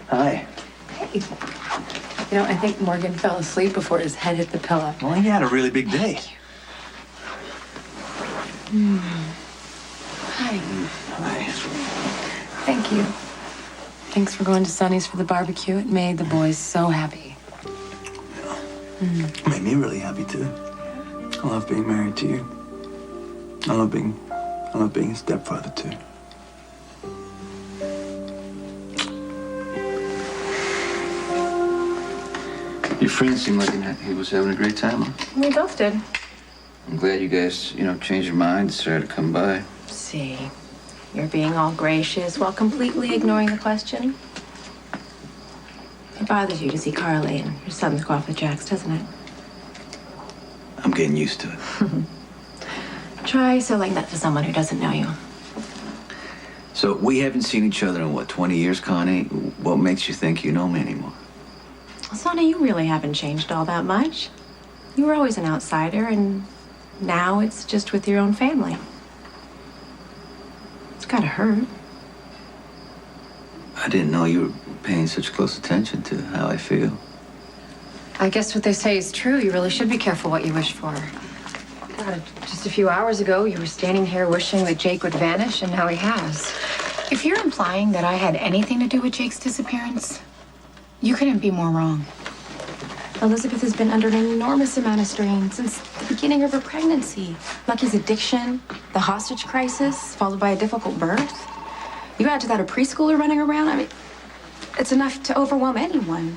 Hi. Hey. You know, I think Morgan fell asleep before his head hit the pillow. Well, he had a really big day. Hi. Hi. Thank you. Thanks for going to Sonny's for the barbecue. It made the boys so happy. It made me really happy, too. I love being married to you. I love being a stepfather, too. Your friend seemed like he was having a great time, huh? We both did. I'm glad you guys, changed your mind, decided to come by. See, you're being all gracious while completely ignoring the question. It bothers you to see Carly and your sons go off with Jax, doesn't it? I'm getting used to it. Try selling that to someone who doesn't know you. So we haven't seen each other in, 20 years, Connie? What makes you think you know me anymore? Sonny, you really haven't changed all that much. You were always an outsider, and now it's just with your own family. It's gotta hurt. I didn't know you were paying such close attention to how I feel. I guess what they say is true. You really should be careful what you wish for. God, just a few hours ago, you were standing here wishing that Jake would vanish, and now he has. If you're implying that I had anything to do with Jake's disappearance, you couldn't be more wrong. Elizabeth has been under an enormous amount of strain since the beginning of her pregnancy. Lucky's addiction, the hostage crisis, followed by a difficult birth. You add to that a preschooler running around. I mean, it's enough to overwhelm anyone.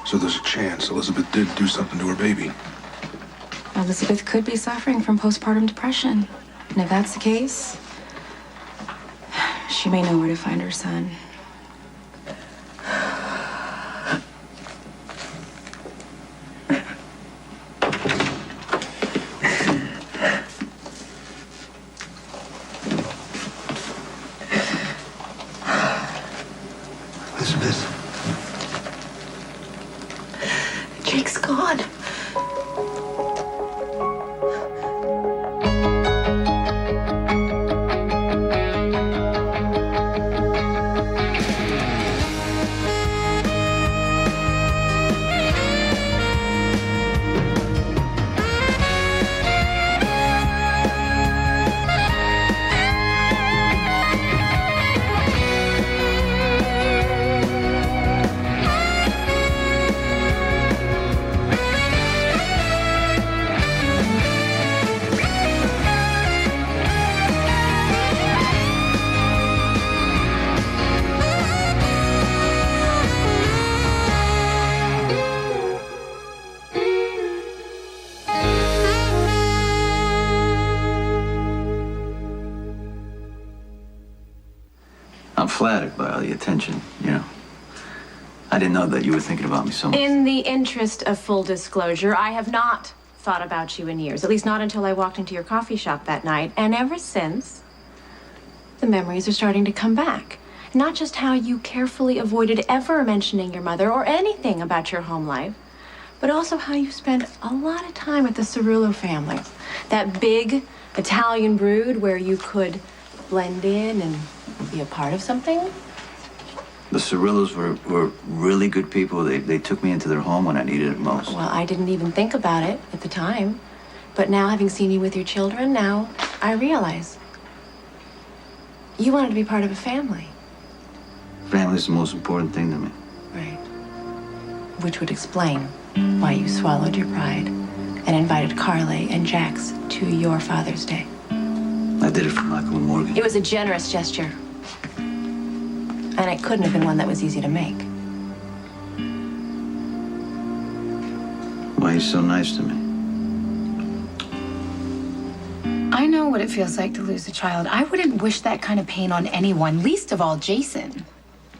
So there's a chance Elizabeth did do something to her baby. Elizabeth could be suffering from postpartum depression. And if that's the case, she may know where to find her son. Elizabeth. Jake's gone. I'm flattered by all the attention, I didn't know that you were thinking about me so much. In the interest of full disclosure, I have not thought about you in years, at least not until I walked into your coffee shop that night. And ever since, the memories are starting to come back. Not just how you carefully avoided ever mentioning your mother or anything about your home life, but also how you spent a lot of time with the Cerullo family. That big Italian brood where you could blend in and be a part of something. The Cerullos were really good people. They took me into their home when I needed it most. Well, I didn't even think about it at the time. But now, having seen you with your children, now I realize you wanted to be part of a family. Family's the most important thing to me. Right. Which would explain why you swallowed your pride and invited Carly and Jax to your Father's Day. I did it for Michael and Morgan. It was a generous gesture. And it couldn't have been one that was easy to make. Why are you so nice to me? I know what it feels like to lose a child. I wouldn't wish that kind of pain on anyone, least of all Jason.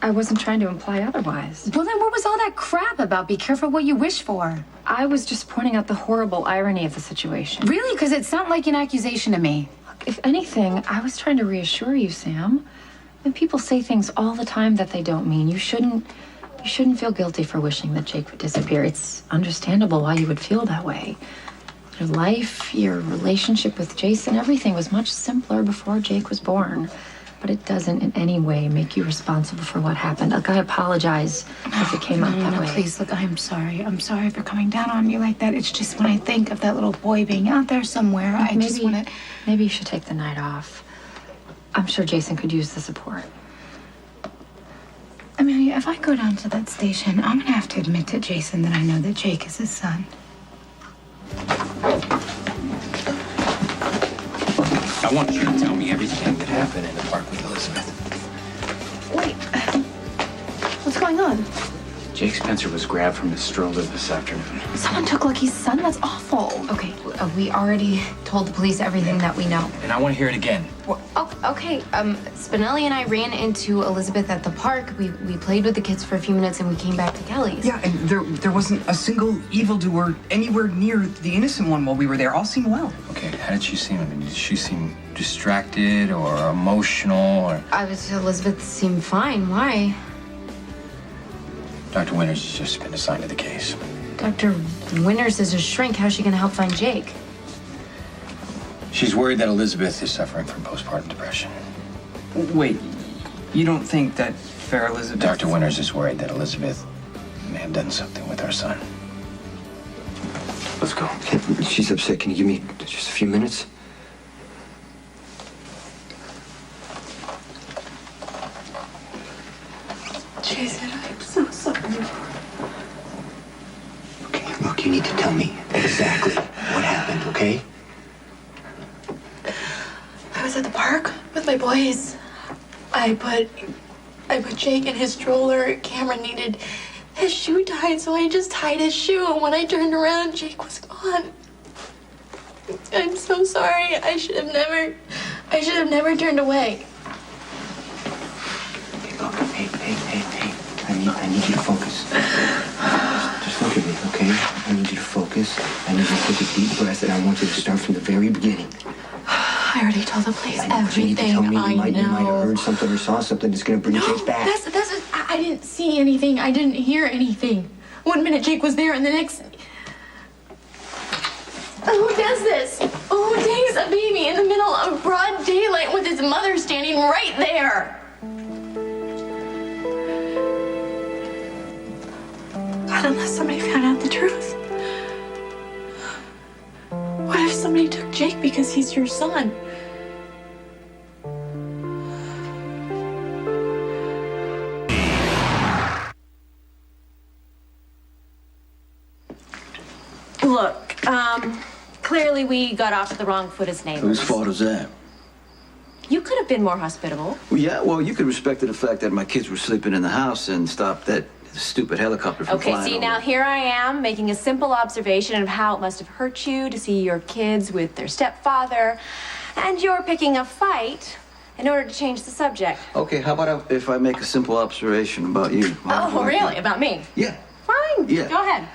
I wasn't trying to imply otherwise. Well, then what was all that crap about be careful what you wish for? I was just pointing out the horrible irony of the situation. Really? Because it sounded like an accusation to me. Look, if anything, I was trying to reassure you, Sam. When people say things all the time that they don't mean, you shouldn't feel guilty for wishing that Jake would disappear. It's understandable why you would feel that way. Your life, your relationship with Jason, everything was much simpler before Jake was born. but it doesn't in any way make you responsible for what happened. Look, I apologize if it came out that way. Please, look, I'm sorry. I'm sorry for coming down on you like that. It's just when I think of that little boy being out there somewhere, I just want to... Maybe you should take the night off. I'm sure Jason could use the support. Amelia, if I go down to that station, I'm going to have to admit to Jason that I know that Jake is his son. I want you to tell me everything that happened in the park with Elizabeth. Wait, what's going on? Jake Spencer was grabbed from his stroller this afternoon. Someone took Lucky's son? That's awful. Okay, we already told the police everything that we know. And I want to hear it again. Okay, Spinelli and I ran into Elizabeth at the park. We played with the kids for a few minutes and we came back to Kelly's. Yeah, and there wasn't a single evildoer anywhere near the innocent one while we were there. All seemed well. Okay, how did she seem? I mean, did she seem distracted or emotional or... Elizabeth seemed fine. Why? Dr. Winters has just been assigned to the case. Dr. Winters is a shrink. How's she gonna help find Jake? She's worried that Elizabeth is suffering from postpartum depression. Wait, you don't think that fair Elizabeth... Dr. Winters is worried that Elizabeth may have done something with our son. Let's go. She's upset. Can you give me just a few minutes? Jason, I'm so sorry. Okay, look, you need to tell me exactly what happened, okay? I was at the park with my boys. I put Jake in his stroller. Cameron needed his shoe tied, so I just tied his shoe. And when I turned around, Jake was gone. I'm so sorry. I should have never turned away. Hey, look, hey. I need you to focus. Just look at me, okay? I need you to focus. I need you to take a deep breath, and I want you to start from the very beginning. I already told the police You need to everything. tell me I you might have know. heard something or saw something that's gonna bring Jake back. I didn't see anything. I didn't hear anything. 1 minute Jake was there, and the next. Who does this? Who takes a baby in the middle of broad daylight with his mother standing right there? God, unless somebody found out the truth. What if somebody took Jake because he's your son? Look, clearly we got off at the wrong foot as neighbors. Whose fault is that? You could have been more hospitable. Well, yeah, well, you could respect the fact that my kids were sleeping in the house and stop that stupid helicopter from Okay, flying see, over. now here I am making a simple observation of how it must have hurt you to see your kids with their stepfather, and you're picking a fight in order to change the subject. Okay, how about if I make a simple observation about you? Oh, really? About me? Yeah. Fine. Yeah. Go ahead.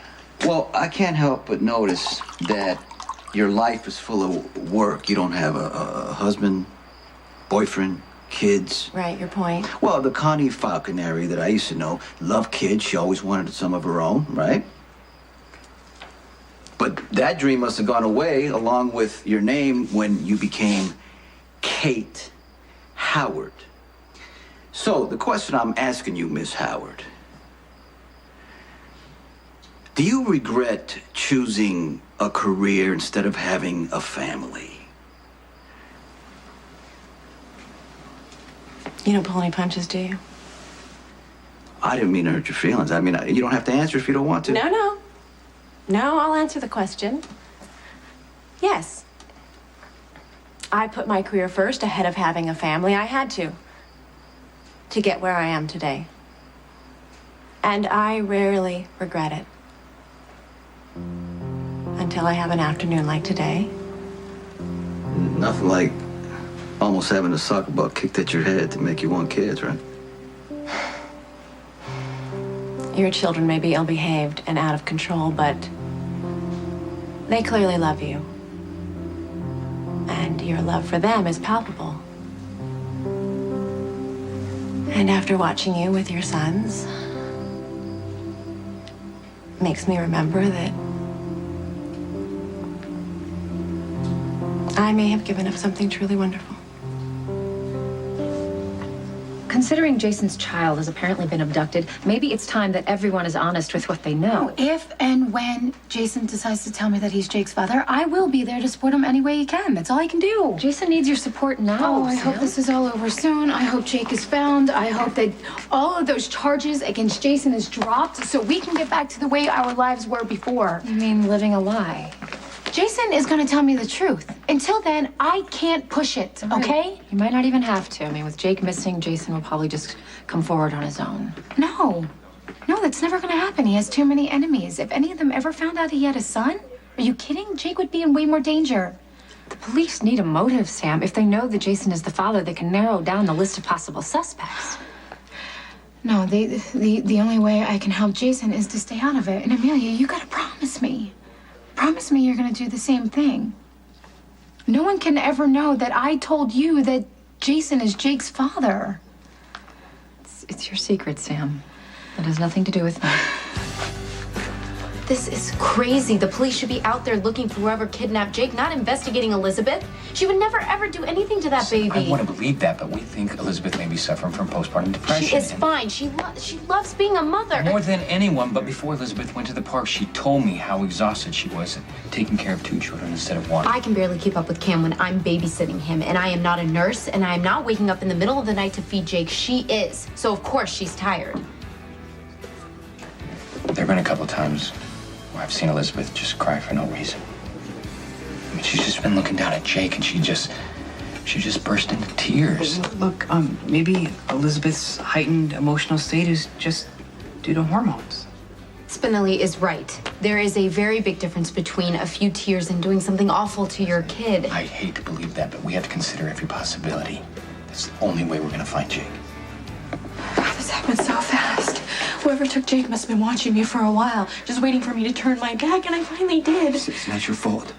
Well, I can't help but notice that your life is full of work. You don't have a husband, boyfriend, kids. Right, your point. Well, the Connie Falconeri that I used to know, loved kids. She always wanted some of her own, right? But that dream must have gone away along with your name when you became Kate Howard. So the question I'm asking you, Miss Howard, do you regret choosing a career instead of having a family? You don't pull any punches, do you? I didn't mean to hurt your feelings. I mean, you don't have to answer if you don't want to. No, I'll answer the question. Yes. I put my career first ahead of having a family. I had to get where I am today. And I rarely regret it. Until I have an afternoon like today. Nothing like almost having a soccer ball kicked at your head to make you want kids, right? Your children may be ill-behaved and out of control, but they clearly love you. And your love for them is palpable. And after watching you with your sons, makes me remember that I may have given up something truly wonderful. Considering Jason's child has apparently been abducted, maybe it's time that everyone is honest with what they know. If and when Jason decides to tell me that he's Jake's father, I will be there to support him any way he can. That's all I can do. Jason needs your support now. Oh, I hope this is all over soon. I hope Jake is found. I hope that all of those charges against Jason is dropped so we can get back to the way our lives were before. You mean living a lie? Jason is going to tell me the truth. Until then, I can't push it, okay? You might not even have to. I mean, with Jake missing, Jason will probably just come forward on his own. No, that's never going to happen. He has too many enemies. If any of them ever found out he had a son, are you kidding? Jake would be in way more danger. The police need a motive, Sam. If they know that Jason is the father, they can narrow down the list of possible suspects. No, the only way I can help Jason is to stay out of it. And Amelia, you got to promise me. Promise me you're going to do the same thing. No one can ever know that I told you that Jason is Jake's father. It's your secret, Sam. It has nothing to do with me. This is crazy. The police should be out there looking for whoever kidnapped Jake, not investigating Elizabeth. She would never ever do anything to that baby. I want to believe that, but we think Elizabeth may be suffering from postpartum depression. She is fine. She loves being a mother. More than anyone, but before Elizabeth went to the park, she told me how exhausted she was at taking care of 2 children instead of 1. I can barely keep up with Cam when I'm babysitting him, and I am not a nurse, and I am not waking up in the middle of the night to feed Jake. She is. So of course she's tired. There have been a couple times where I've seen Elizabeth just cry for no reason. I mean, she's just been looking down at Jake, and she just burst into tears. Look, maybe Elizabeth's heightened emotional state is just due to hormones. Spinelli is right. There is a very big difference between a few tears and doing something awful to your kid. I hate to believe that, but we have to consider every possibility. That's the only way we're gonna find Jake. This happened so fast. Whoever took Jake must have been watching me for a while, just waiting for me to turn my back, and I finally did. It's not your fault.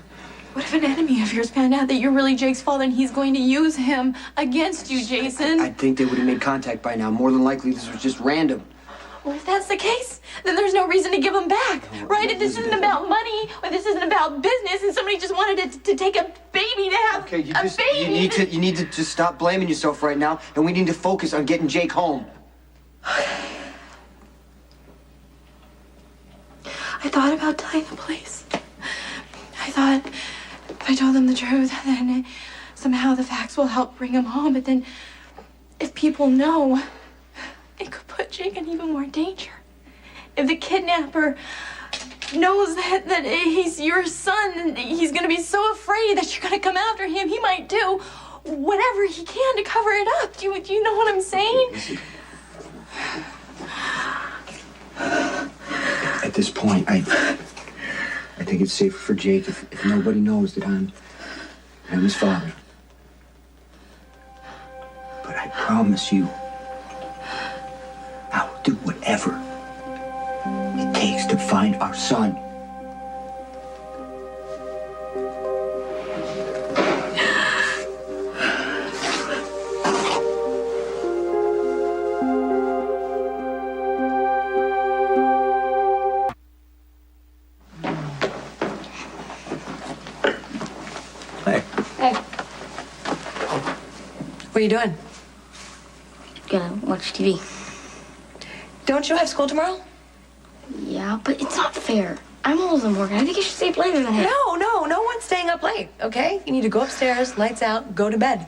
What if an enemy of yours found out that you're really Jake's father and he's going to use him against you, Jason? I think they would have made contact by now. More than likely, this was just random. Well, if that's the case, then there's no reason to give him back, right? If this isn't about money, or this isn't about business, and somebody just wanted to take a baby to have Okay, a baby. you need to just stop blaming yourself right now, and we need to focus on getting Jake home. I thought about telling the police. I thought if I told them the truth, then somehow the facts will help bring him home. But then if people know, it could put Jake in even more danger. If the kidnapper knows that he's your son, and he's going to be so afraid that you're going to come after him, he might do whatever he can to cover it up. Do you know what I'm saying? At this point, I think it's safer for Jake if nobody knows that I'm his father. But I promise you, I will do whatever it takes to find our son. What are you doing? Gonna watch TV. Don't you have school tomorrow? Yeah, but it's not fair. I'm older than Morgan. I think I should stay up later than him. No one's staying up late, okay? You need to go upstairs, lights out, go to bed.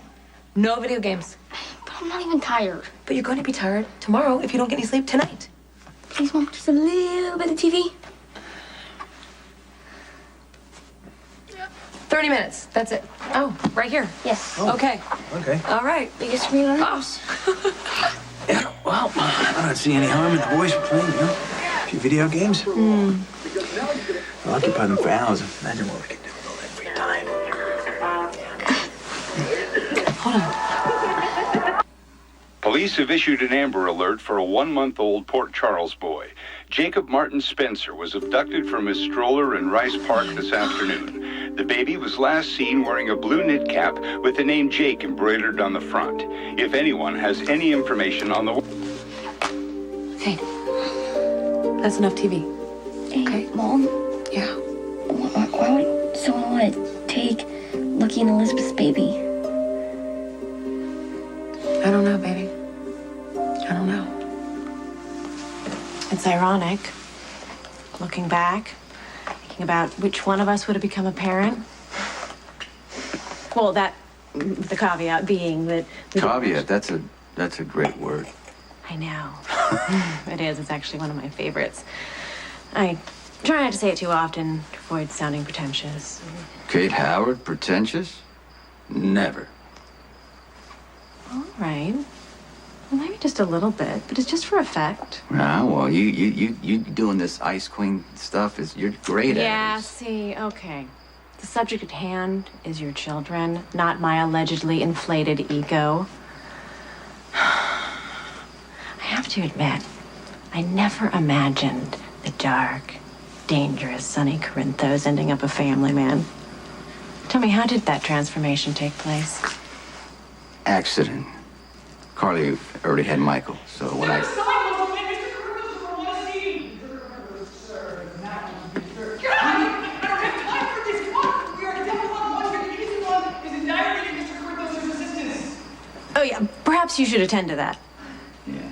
No video games. But I'm not even tired. But you're going to be tired tomorrow if you don't get any sleep tonight. Please, Mom, just a little bit of TV. 30 minutes. That's it. Oh, right here. Yes. Okay. Okay. All right. Biggest screen on house. Yeah, well, I don't see any harm in the boys playing, you know? A few video games. I'll occupy them for hours. Imagine what we can do with all that free time. Hold on. Police have issued an Amber Alert for a 1-month-old Port Charles boy. Jacob Martin Spencer was abducted from his stroller in Rice Park this afternoon. The baby was last seen wearing a blue knit cap with the name Jake embroidered on the front. If anyone has any information on the... Okay. That's enough TV. Hey, okay. Mom? Yeah? Why would someone want to take Lucky and Elizabeth's baby? I don't know, baby. I don't know. It's ironic, looking back, thinking about which one of us would have become a parent. Well, the caveat being that... Caveat, that's a great word. I know. It is. It's actually one of my favorites. I try not to say it too often to avoid sounding pretentious. Kate Howard, pretentious? Never. All right. Well, maybe just a little bit, but it's just for effect. Ah, well, you doing this Ice Queen stuff you're great at it. Yeah, see, okay. The subject at hand is your children, not my allegedly inflated ego. I have to admit, I never imagined the dark, dangerous Sonny Corinthos ending up a family man. Tell me, how did that transformation take place? Accident. Carly already had Michael, so when I... Oh, yeah, perhaps you should attend to that. Yeah.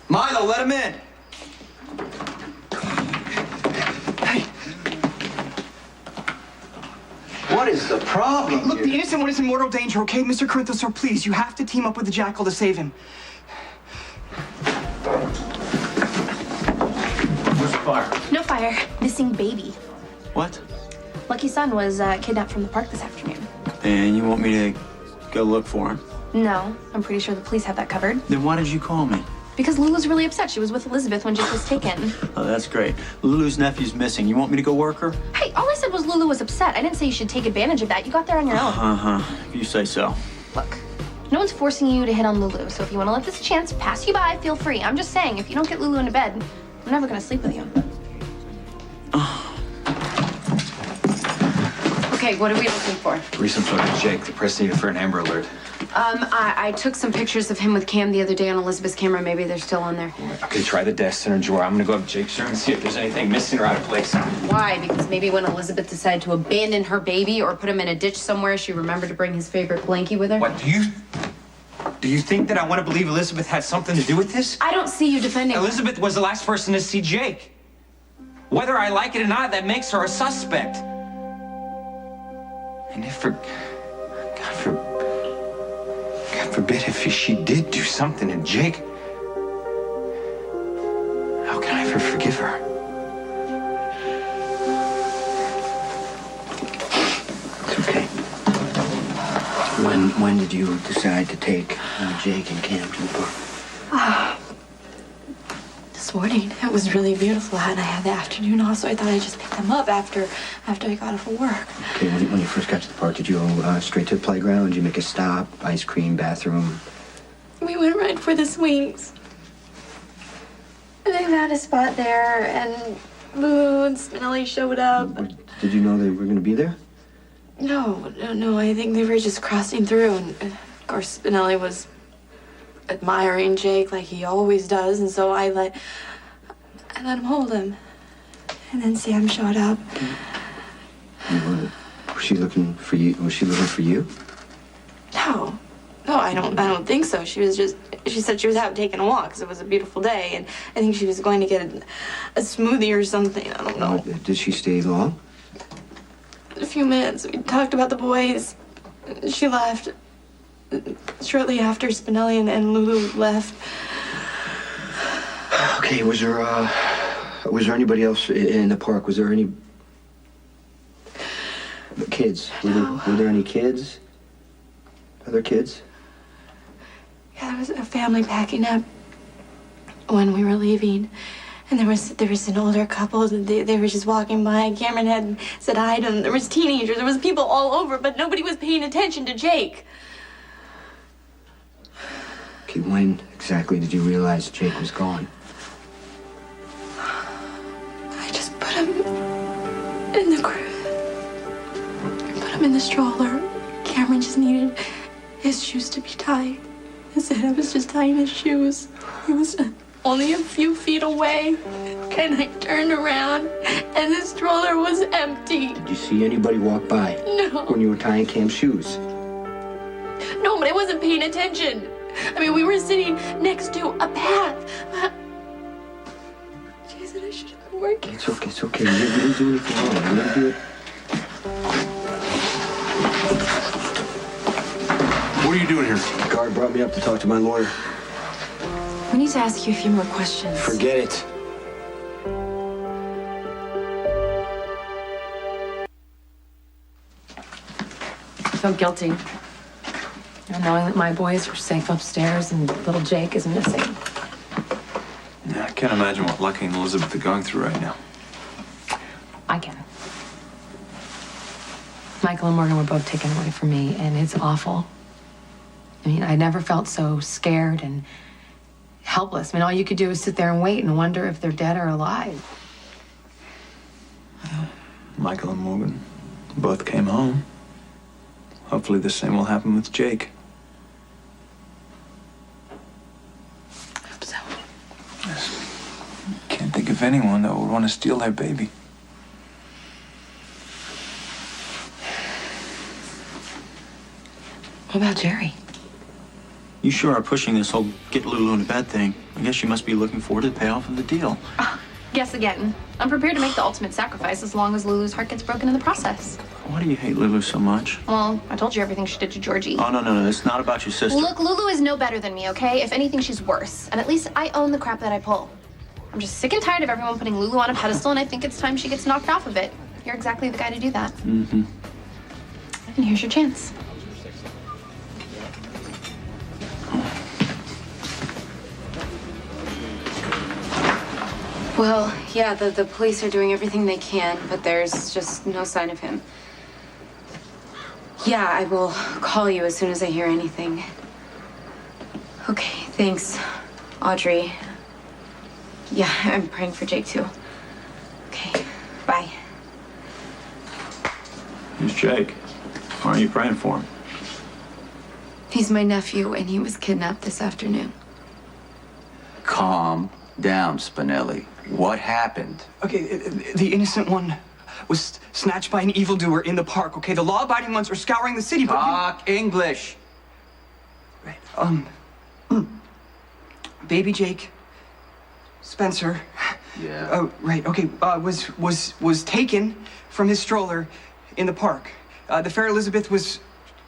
Milo, let him in! Hey! What is the problem? Look, the innocent one is in mortal danger, okay? Mr. Corinthos, sir, please, you have to team up with the Jackal to save him. Where's the fire? No fire. Missing baby. What? Lucky Son was kidnapped from the park this afternoon. And you want me to go look for him? No, I'm pretty sure the police have that covered. Then why did you call me? Because Lulu's really upset. She was with Elizabeth when Jake was taken. Oh, that's great. Lulu's nephew's missing. You want me to go work her? Hey, all I said was Lulu was upset. I didn't say you should take advantage of that. You got there on your own. Uh-huh. If you say so. Look, no one's forcing you to hit on Lulu, so if you want to let this chance pass you by, feel free. I'm just saying, if you don't get Lulu into bed, I'm never going to sleep with you. Okay, what are we looking for? Recent photo of Jake. The press needed for an Amber Alert. I took some pictures of him with Cam the other day on Elizabeth's camera. Maybe they're still on there. Okay, try the desk in her drawer. I'm gonna go up to Jake's room and see if there's anything missing or out of place. Why? Because maybe when Elizabeth decided to abandon her baby or put him in a ditch somewhere, she remembered to bring his favorite blankie with her? What, do you think that I want to believe Elizabeth had something to do with this? I don't see you defending her. Elizabeth was the last person to see Jake. Whether I like it or not, that makes her a suspect. And if God forbid if she did do something to Jake, how can I ever forgive her? It's okay. When did you decide to take Jake and Cam to the park? This morning. It was really beautiful out, and I had the afternoon off, so I thought I'd just pick them up after I got off of work. Okay, when you first got to the park, did you go straight to the playground? Did you make a stop, ice cream, bathroom? We went right for the swings. And they found a spot there, and Lulu and Spinelli showed up. Did you know they were going to be there? No. I think they were just crossing through, and of course Spinelli was admiring Jake like he always does, and so I let him hold him. And then Sam showed up. Was she looking for you? Was she looking for you? No, I don't think so. She said she was out taking a walk because it was a beautiful day, and I think she was going to get a smoothie or something. I don't know. Did she stay long? A few minutes. We talked about the boys. She left. Shortly after Spinelli and Lulu left. Okay, was there anybody else in the park? Was there any kids? Were there any kids? Other kids? Yeah, there was a family packing up when we were leaving. And there was an older couple. They were just walking by. Cameron had said hi to them. There was teenagers. There was people all over, but nobody was paying attention to Jake. Okay, when exactly did you realize Jake was gone? I just put him in the crib. I put him in the stroller. Cameron just needed his shoes to be tied. I said I was just tying his shoes. He was only a few feet away. And I turned around, and the stroller was empty. Did you see anybody walk by? No. When you were tying Cam's shoes? No, but I wasn't paying attention. I mean, we were sitting next to It's okay. You didn't do anything wrong. You didn't do it. What are you doing here? The guard brought me up to talk to my lawyer. We need to ask you a few more questions. Forget it. I felt guilty. Knowing that my boys were safe upstairs and little Jake is missing. Yeah, I can't imagine what Lucky and Elizabeth are going through right now. I can. Michael and Morgan were both taken away from me, and it's awful. I mean, I never felt so scared and helpless. I mean, all you could do is sit there and wait and wonder if they're dead or alive. Michael and Morgan both came home. Hopefully the same will happen with Jake. I hope so. Can't think of anyone that would want to steal their baby. What about Jerry? You sure are pushing this whole get Lulu into bed thing. I guess you must be looking forward to the payoff of the deal. Guess again. I'm prepared to make the ultimate sacrifice as long as Lulu's heart gets broken in the process. Why do you hate Lulu so much? Well, I told you everything she did to Georgie. Oh, no. It's not about your sister. Look, Lulu is no better than me, okay? If anything, she's worse. And at least I own the crap that I pull. I'm just sick and tired of everyone putting Lulu on a pedestal, and I think it's time she gets knocked off of it. You're exactly the guy to do that. Mm-hmm. And here's your chance. Well, yeah, the police are doing everything they can, but there's just no sign of him. Yeah, I will call you as soon as I hear anything. Okay, thanks, Audrey. Yeah, I'm praying for Jake too. Okay, bye. Who's Jake? Why are you praying for him? He's my nephew, and he was kidnapped this afternoon. Calm down, Spinelli. What happened? Okay, the innocent one was snatched by an evildoer in the park, okay? The law-abiding ones are scouring the city, but Talk English. Baby Jake Spencer. Yeah. Right, okay, was taken from his stroller in the park. The Fair Elizabeth was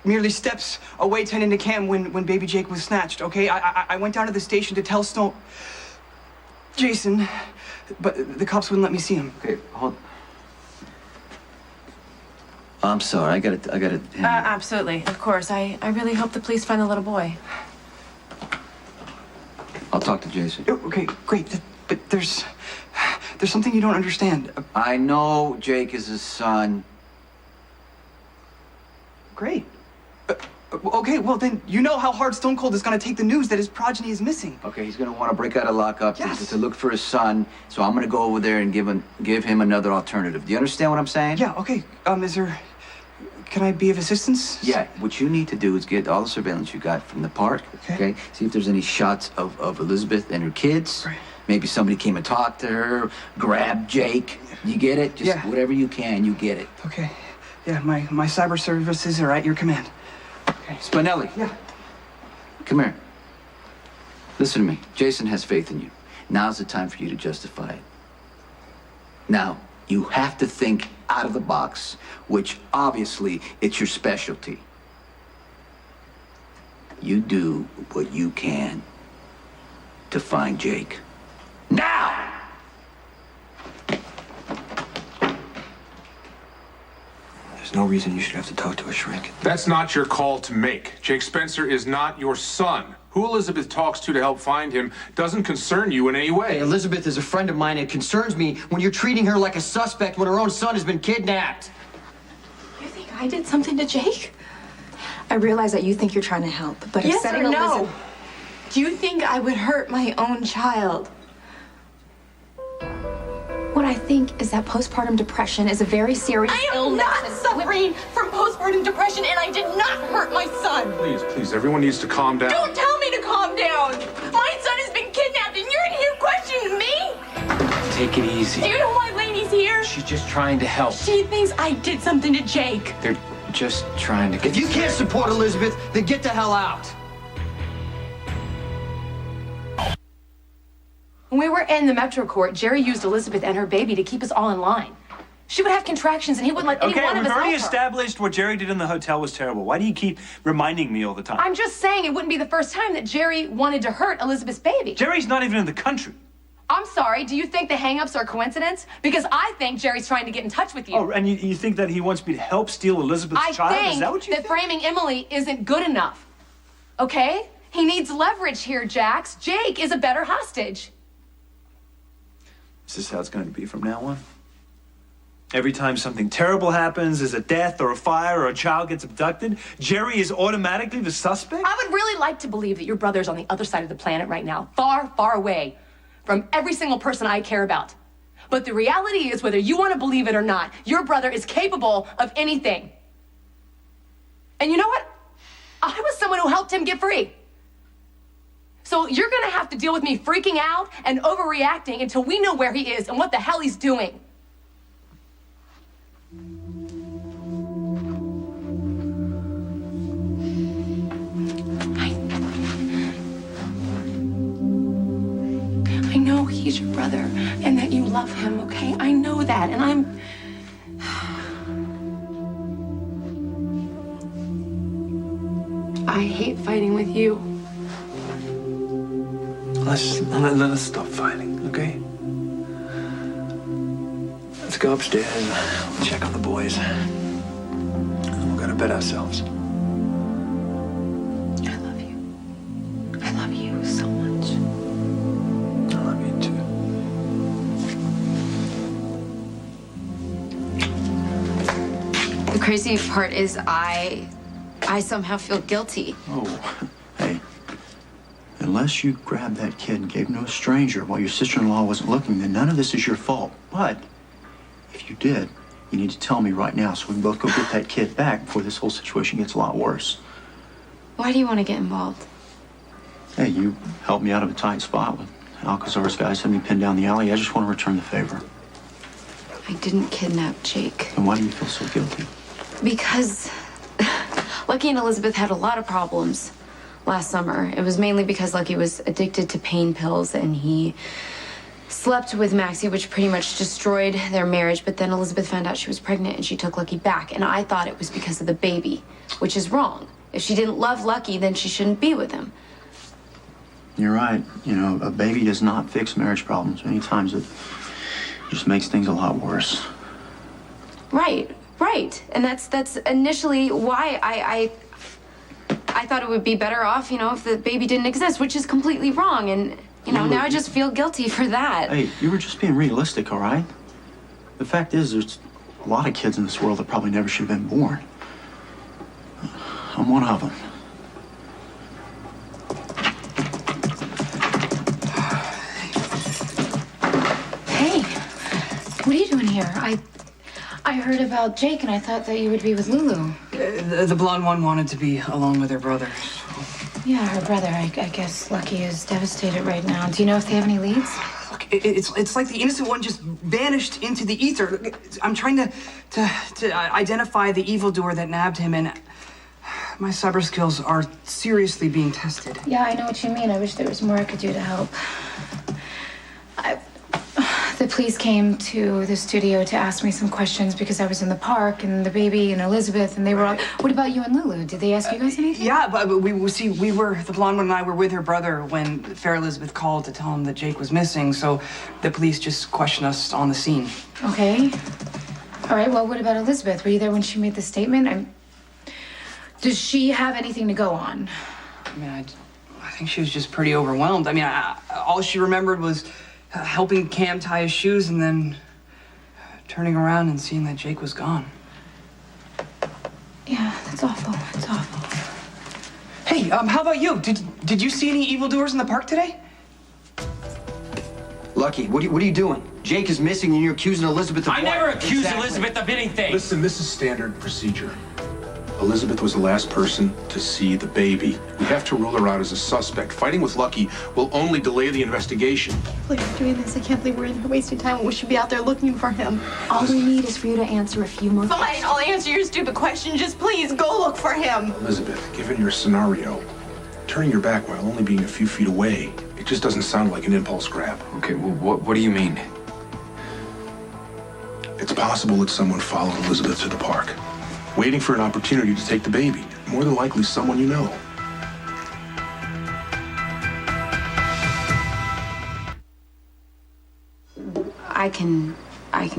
merely steps away tending to Cam when baby Jake was snatched, okay? I went down to the station to tell Jason, but the cops wouldn't let me see him. Okay, hold. I'm sorry. I gotta. Absolutely, of course. I really hope the police find the little boy. I'll talk to Jason. Okay, great. But there's something you don't understand. I know Jake is his son. Great. Okay, well then you know how hard Stone Cold is going to take the news that his progeny is missing. Okay, he's going to want to break out of lockup Yes. to look for his son. So I'm going to go over there and give him another alternative. Do you understand what I'm saying? Yeah. Okay. Can I be of assistance? Yeah. What you need to do is get all the surveillance you got from the park. Okay. See if there's any shots of Elizabeth and her kids. Right. Maybe somebody came and talked to her. Grab Jake. You get it? Just whatever you can, you get it. Okay. Yeah. My cyber services are at your command. Okay. Spinelli. Yeah. Come here. Listen to me. Jason has faith in you. Now's the time for you to justify it. Now, you have to think out of the box, which obviously it's your specialty. You do what you can to find Jake. Now! There's no reason you should have to talk to a shrink. That's not your call to make. Jake Spencer is not your son. Who Elizabeth talks to help find him doesn't concern you in any way. Hey, Elizabeth is a friend of mine. It concerns me when you're treating her like a suspect when her own son has been kidnapped. You think I did something to Jake? I realize that you think you're trying to help, but Yes upsetting or no? Elizabeth... Do you think I would hurt my own child? What I think is that postpartum depression is a very serious I am illness. not suffering from postpartum depression, and I did not hurt my son. Please, everyone needs to calm down. Don't tell me to calm down. My son has been kidnapped, and you're in here questioning me? Take it easy. Do you know why Lainey's here? She's just trying to help. She thinks I did something to Jake. They're just trying to get... If you can't support Elizabeth, then get the hell out. When we were in the Metro Court, Jerry used Elizabeth and her baby to keep us all in line. She would have contractions and he wouldn't let any one of we've us already help her. established what Jerry did in the hotel was terrible. Why do you keep reminding me all the time? I'm just saying it wouldn't be the first time that Jerry wanted to hurt Elizabeth's baby. Jerry's not even in the country. I'm sorry, do you think the hang-ups are a coincidence? Because I think Jerry's trying to get in touch with you. Oh, and you think that he wants me to help steal Elizabeth's child? I Is that what you think that framing Emily isn't good enough. Okay? He needs leverage here, Jax. Jake is a better hostage. Is this how it's going to be from now on? Every time something terrible happens, there's a death or a fire or a child gets abducted, Jerry is automatically the suspect? I would really like to believe that your brother's on the other side of the planet right now, far, far away from every single person I care about. But the reality is, whether you want to believe it or not, your brother is capable of anything. And you know what? I was someone who helped him get free. So you're gonna have to deal with me freaking out and overreacting until we know where he is and what the hell he's doing. I know he's your brother and that you love him, okay? I know that, and I hate fighting with you. Let's stop fighting, okay? Let's go upstairs and we'll check on the boys. And then we'll go to bed ourselves. I love you. I love you so much. I love you too. The crazy part is I somehow feel guilty. Oh, hey. Unless you grabbed that kid and gave him to a stranger while your sister-in-law wasn't looking, then none of this is your fault. But if you did, you need to tell me right now so we can both go get that kid back before this whole situation gets a lot worse. Why do you want to get involved? Hey, you helped me out of a tight spot with Alcazar's guys had me pinned down the alley. I just want to return the favor. I didn't kidnap Jake. And why do you feel so guilty? Because Lucky and Elizabeth had a lot of problems last summer. It was mainly because Lucky was addicted to pain pills and he slept with Maxie, which pretty much destroyed their marriage. But then Elizabeth found out she was pregnant and she took Lucky back. And I thought it was because of the baby, which is wrong. If she didn't love Lucky, then she shouldn't be with him. You're right. You know, a baby does not fix marriage problems. Many times it just makes things a lot worse. Right. And that's initially why I thought it would be better off, if the baby didn't exist, which is completely wrong. And, now I just feel guilty for that. Hey, you were just being realistic, all right? The fact is, there's a lot of kids in this world that probably never should have been born. I'm one of them. Hey, what are you doing here? I heard about Jake and I thought that you would be with Lulu. The blonde one wanted to be along with her brother. Yeah, her brother. I guess Lucky is devastated right now. Do you know if they have any leads? Look, it's like the innocent one just vanished into the ether. I'm trying to identify the evildoer that nabbed him, and my cyber skills are seriously being tested. Yeah, I know what you mean. I wish there was more I could do to help. The police came to the studio to ask me some questions because I was in the park and the baby and Elizabeth and they were all... What about you and Lulu? Did they ask you guys anything? Yeah, but the blonde one and I were with her brother when Fair Elizabeth called to tell him that Jake was missing, so the police just questioned us on the scene. Okay. All right, well, what about Elizabeth? Were you there when she made the statement? Does she have anything to go on? I mean, I think she was just pretty overwhelmed. I mean, all she remembered was helping Cam tie his shoes and then turning around and seeing that Jake was gone. Yeah, that's awful. It's awful. Hey, how about you? Did you see any evildoers in the park today? Lucky, what are you doing? Jake is missing and you're accusing Elizabeth of I never accused Elizabeth of anything. Listen, this is standard procedure. Elizabeth was the last person to see the baby. We have to rule her out as a suspect. Fighting with Lucky will only delay the investigation. Please, we're doing this. I can't believe we're in here wasting time when we should be out there looking for him. All we need is for you to answer a few more questions. Fine, I'll answer your stupid question. Just please go look for him. Elizabeth, given your scenario, turning your back while only being a few feet away It just doesn't sound like an impulse grab. Okay, well, what do you mean? It's possible that someone followed Elizabeth to the park, waiting for an opportunity to take the baby. More than likely, someone you know. I can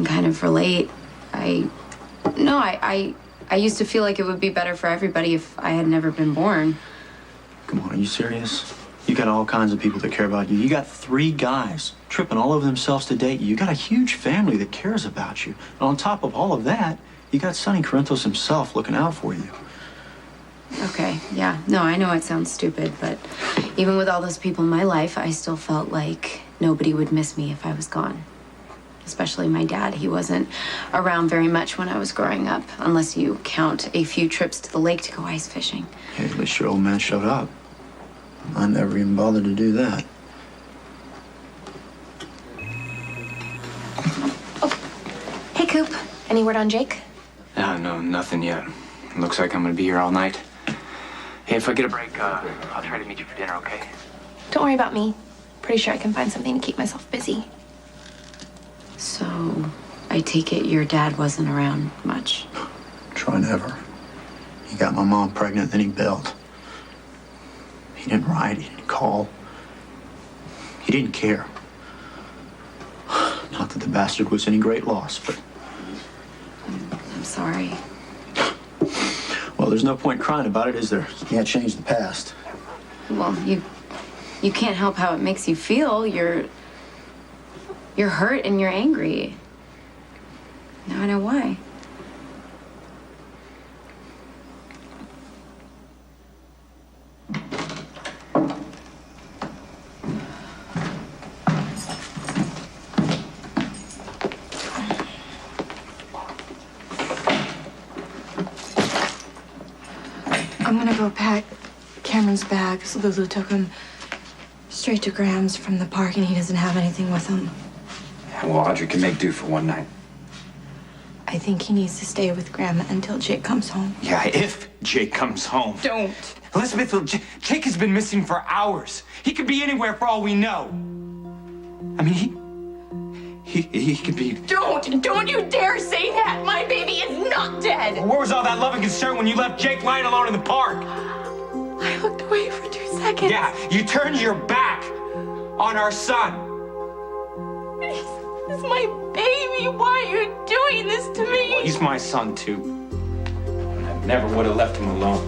kind of relate. I used to feel like it would be better for everybody if I had never been born. Come on, are you serious? You got all kinds of people that care about you. You got 3 guys tripping all over themselves to date you. You got a huge family that cares about you. And on top of all of that, you got Sonny Corinthos himself looking out for you. Okay, yeah. No, I know it sounds stupid, but even with all those people in my life, I still felt like nobody would miss me if I was gone. Especially my dad. He wasn't around very much when I was growing up, unless you count a few trips to the lake to go ice fishing. Hey, at least your old man showed up. I never even bothered to do that. Hey, Coop. Any word on Jake? No, nothing yet. Looks like I'm gonna be here all night. Hey, if I get a break, I'll try to meet you for dinner, okay? Don't worry about me. Pretty sure I can find something to keep myself busy. So, I take it your dad wasn't around much. Try never. He got my mom pregnant, then he bailed. He didn't write, he didn't call. He didn't care. Not that the bastard was any great loss, but... I'm sorry. Well, there's no point crying about it, is there? You can't change the past. Well, you can't help how it makes you feel. You're hurt and you're angry. Now I know why. I'm gonna go pack Cameron's bags. Lulu took him straight to Graham's from the park, and he doesn't have anything with him. Well, Audrey can make do for one night. I think he needs to stay with Graham until Jake comes home. Yeah, if Jake comes home. Don't. Elizabeth, Jake has been missing for hours. He could be anywhere for all we know. I mean, he could be... Don't you dare say that! My baby is not dead! Where was all that love and concern when you left Jake lying alone in the park? I looked away for 2 seconds. Yeah, you turned your back on our son. He's my baby. Why are you doing this to me? Well, he's my son, too. And I never would have left him alone.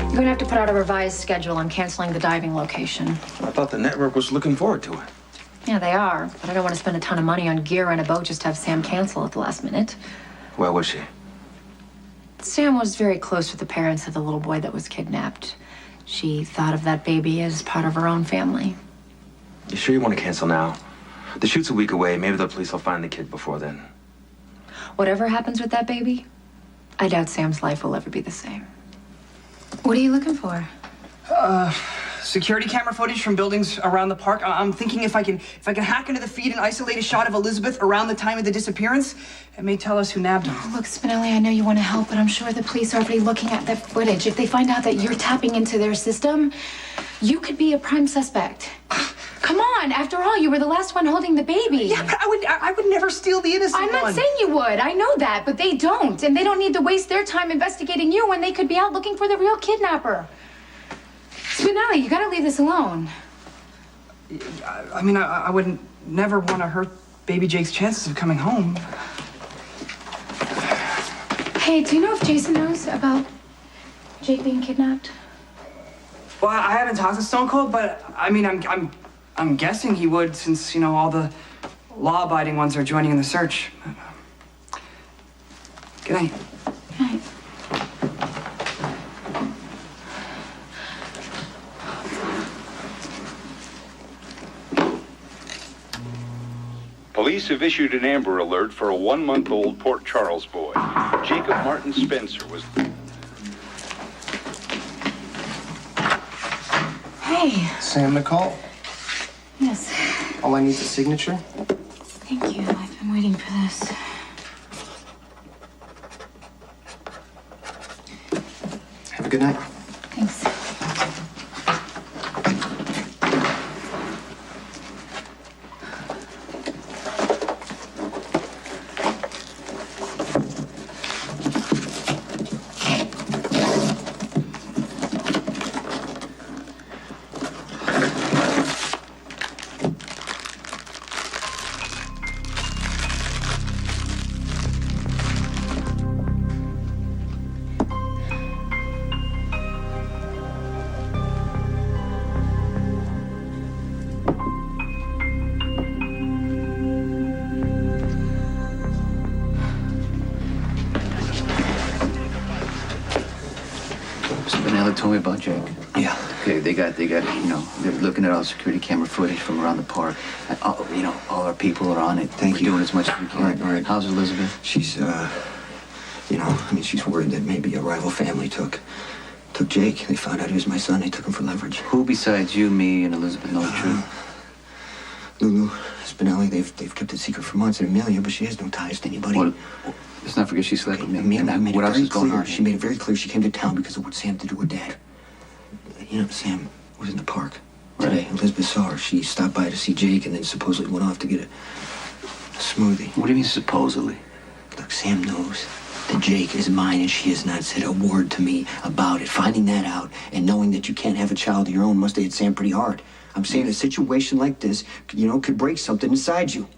You're gonna have to put out a revised schedule on canceling the diving location. I thought the network was looking forward to it. Yeah, they are, but I don't want to spend a ton of money on gear and a boat just to have Sam cancel at the last minute. Where was she? Sam was very close with the parents of the little boy that was kidnapped. She thought of that baby as part of her own family. You sure you want to cancel now? The shoot's a week away. Maybe the police will find the kid before then. Whatever happens with that baby, I doubt Sam's life will ever be the same. What are you looking for? Security camera footage from buildings around the park. I'm thinking if I can hack into the feed and isolate a shot of Elizabeth around the time of the disappearance, it may tell us who nabbed her. Look, Spinelli, I know you want to help, but I'm sure the police are already looking at that footage. If they find out that you're tapping into their system, you could be a prime suspect. Come on, after all, you were the last one holding the baby. Yeah, but I would never steal the innocent I'm one. not saying you would. I know that, but they don't. And they don't need to waste their time investigating you when they could be out looking for the real kidnapper. Spinelli, you gotta leave this alone. I mean, I would never want to hurt baby Jake's chances of coming home. Hey, do you know if Jason knows about Jake being kidnapped? Well, I haven't talked to Stone Cold, but I mean, I'm guessing he would, since all the law-abiding ones are joining in the search. Good night. Good night. Police have issued an Amber Alert for a 1-month-old Port Charles boy. Jacob Martin Spencer was... Hey. Sam Nicole. Yes. All I need is a signature. Thank you. I'm waiting for this. Have a good night. Thanks. Spinelli told me about Jake. Yeah. Okay, they got, you know, they're looking at all the security camera footage from around the park. And all, you know, all our people are on it. Thank you. We're doing as much as we can. All right. How's Elizabeth? She's, you know, I mean, she's worried that maybe a rival family took Jake. They found out he was my son. They took him for leverage. Who besides you, me, and Elizabeth know the truth? Lulu, Spinelli, they've kept it secret for months. And Amelia, but she has no ties to anybody. Well, let's not forget she slept with me. Amelia made what it else very is going clear. on? She made it very clear she came to town because of what Sam did to her dad. You know, Sam was in the park today. Right. Elizabeth saw her. She stopped by to see Jake and then supposedly went off to get a smoothie. What do you mean supposedly? Look, Sam knows that Jake is mine and she has not said a word to me about it. Finding that out and knowing that you can't have a child of your own must have hit Sam pretty hard. I'm saying a situation like this, you know, could break something inside you.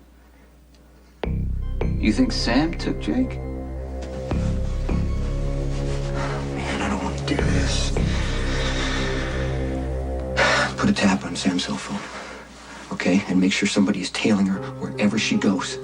You think Sam took Jake? Man, I don't want to do this. Put a tap on Sam's cell phone, okay? And make sure somebody is tailing her wherever she goes.